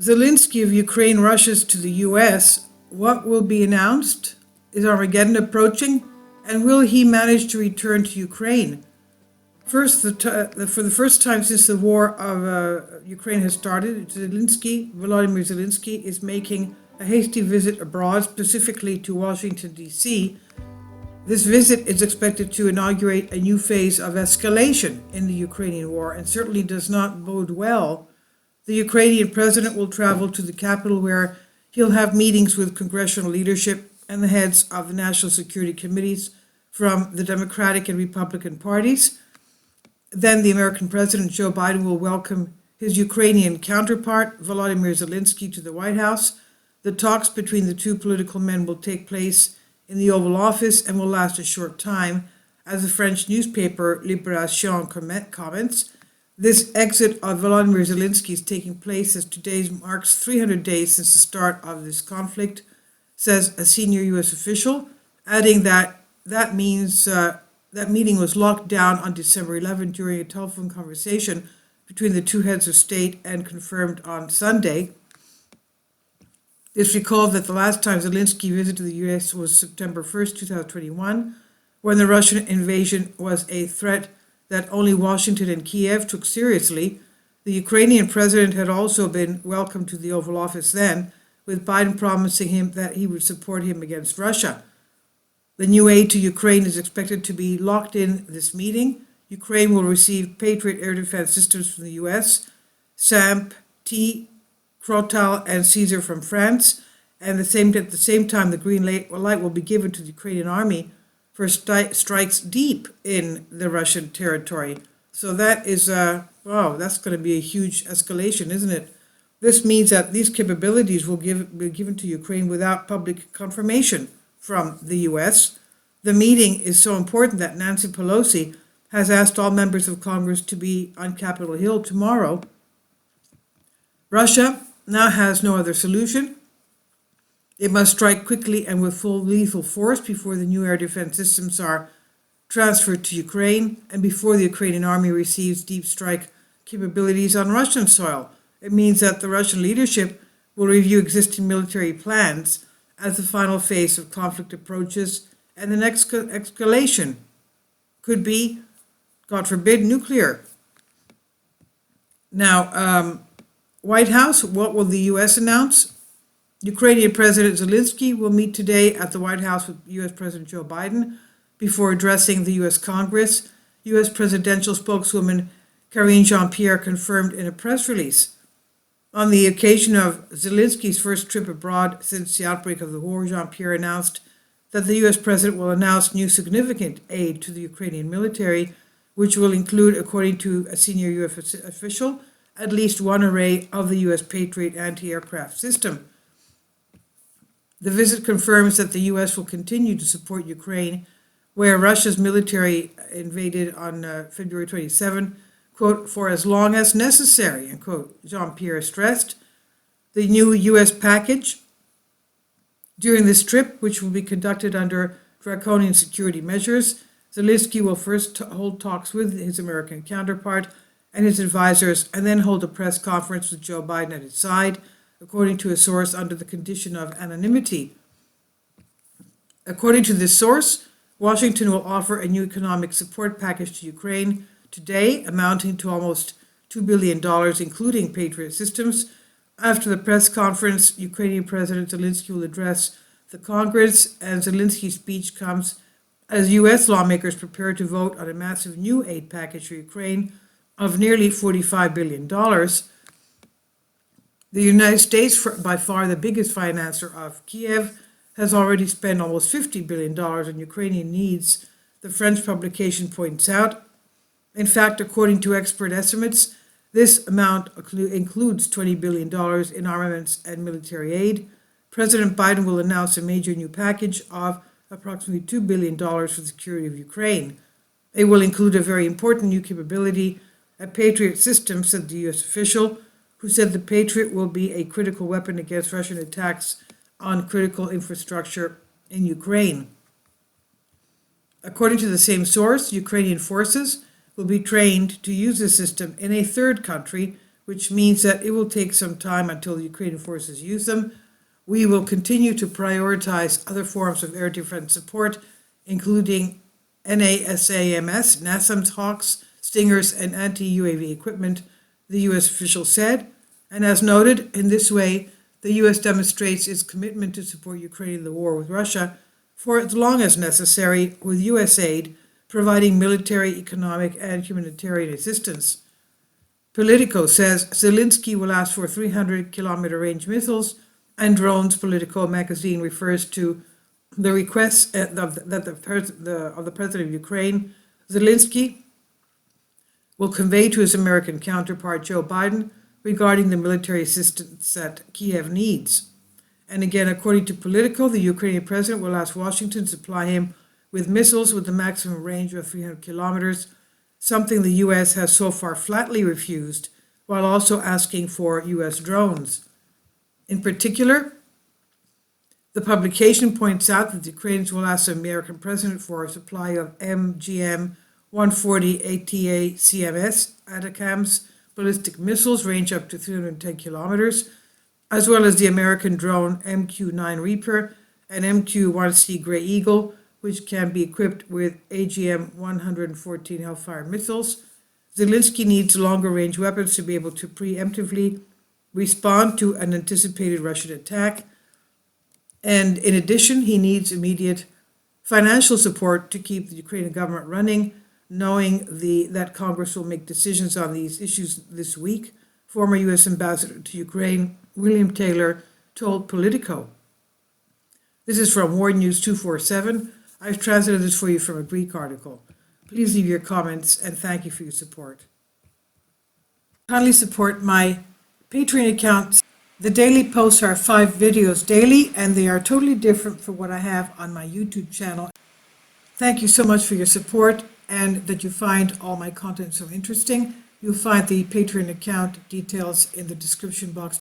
Zelensky of Ukraine rushes to the US. What will be announced? Is Armageddon approaching? And will he manage to return to Ukraine? First, for the first time since the war of Ukraine has started, Volodymyr Zelensky, is making a hasty visit abroad, specifically to Washington, D.C. This visit is expected to inaugurate a new phase of escalation in the Ukrainian war and certainly does not bode well. The Ukrainian president will travel to the capital where he'll have meetings with congressional leadership and the heads of the national security committees from the Democratic and Republican parties. Then the American President Joe Biden will welcome his Ukrainian counterpart, Volodymyr Zelensky, to the White House. The talks between the two political men will take place in the Oval Office and will last a short time. As the French newspaper Libération comments, this exit of Volodymyr Zelensky is taking place as today marks 300 days since the start of this conflict, says a senior U.S. official, adding that means that meeting was locked down on December 11 during a telephone conversation between the two heads of state and confirmed on Sunday. It's recalled that the last time Zelensky visited the U.S. was September 1st, 2021, when the Russian invasion was a threat that only Washington and Kiev took seriously. The Ukrainian president had also been welcomed to the Oval Office then, with Biden promising him that he would support him against Russia. The new aid to Ukraine is expected to be locked in this meeting. Ukraine will receive Patriot air defense systems from the U.S., SAMP, T, Crotal, and Caesar from France, and at the same time the green light will be given to the Ukrainian army for strikes deep in the Russian territory. So that is, that's going to be a huge escalation, isn't it? This means that these capabilities will be given to Ukraine without public confirmation from the U.S. The meeting is so important that Nancy Pelosi has asked all members of Congress to be on Capitol Hill tomorrow. Russia now has no other solution. It must strike quickly and with full lethal force before the new air defense systems are transferred to Ukraine and before the Ukrainian army receives deep strike capabilities on Russian soil. It means that the Russian leadership will review existing military plans as the final phase of conflict approaches, and the next escalation could be, God forbid, nuclear. Now, White House, what will the U.S. announce? Ukrainian President Zelensky will meet today at the White House with U.S. President Joe Biden before addressing the U.S. Congress. U.S. presidential spokeswoman Karine Jean-Pierre confirmed in a press release. On the occasion of Zelensky's first trip abroad since the outbreak of the war, Jean-Pierre announced that the U.S. president will announce new significant aid to the Ukrainian military, which will include, according to a senior U.S. official, at least one array of the U.S. Patriot anti-aircraft system. The visit confirms that the U.S. will continue to support Ukraine, where Russia's military invaded on February 27, quote, for as long as necessary, unquote, Jean-Pierre stressed. The new U.S. package during this trip, which will be conducted under draconian security measures, Zelensky will first hold talks with his American counterpart and his advisors, and then hold a press conference with Joe Biden at his side, according to a source under the condition of anonymity. According to this source, Washington will offer a new economic support package to Ukraine today, amounting to almost $2 billion, including Patriot systems. After the press conference, Ukrainian President Zelensky will address the Congress, and Zelensky's speech comes as U.S. lawmakers prepare to vote on a massive new aid package for Ukraine of nearly $45 billion. The United States, by far the biggest financer of Kiev, has already spent almost $50 billion on Ukrainian needs, the French publication points out. In fact, according to expert estimates, this amount includes $20 billion in armaments and military aid. President Biden will announce a major new package of approximately $2 billion for the security of Ukraine. It will include a very important new capability, a Patriot system, said the U.S. official, who said the Patriot will be a critical weapon against Russian attacks on critical infrastructure in Ukraine. According to the same source, Ukrainian forces will be trained to use the system in a third country which means that it will take some time until the Ukrainian forces use them. We will continue to prioritize other forms of air defense support, including NASAMS, NASAMS Hawks, Stingers, and anti-UAV equipment, the U.S. official said. And as noted, in this way, the U.S. demonstrates its commitment to support Ukraine in the war with Russia for as long as necessary, with U.S. aid providing military, economic, and humanitarian assistance. Politico says Zelensky will ask for 300-kilometer range missiles and drones. Politico magazine refers to the request of the president of Ukraine. Zelensky will convey to his American counterpart Joe Biden regarding the military assistance that Kiev needs. And again, according to Politico, the Ukrainian president will ask Washington to supply him with missiles with a maximum range of 300 kilometers, something the U.S. has so far flatly refused, while also asking for U.S. drones. In particular, the publication points out that the Ukrainians will ask the American president for a supply of MGM 140 ATA CMS ATACMS ballistic missiles range up to 310 kilometers, as well as the American drone MQ-9 Reaper and MQ-1C Grey Eagle, which can be equipped with AGM-114 Hellfire missiles. Zelensky needs longer-range weapons to be able to preemptively respond to an anticipated Russian attack. And in addition, he needs immediate financial support to keep the Ukrainian government running, knowing that Congress will make decisions on these issues this week. Former U.S. Ambassador to Ukraine, William Taylor, told Politico. This is from War News 247. I've translated this for you from a Greek article. Please leave your comments and thank you for your support. Kindly support my Patreon account. The daily posts are 5 videos daily, and they are totally different from what I have on my YouTube channel. Thank you so much for your support and that you find all my content so interesting. You'll find the Patreon account details in the description box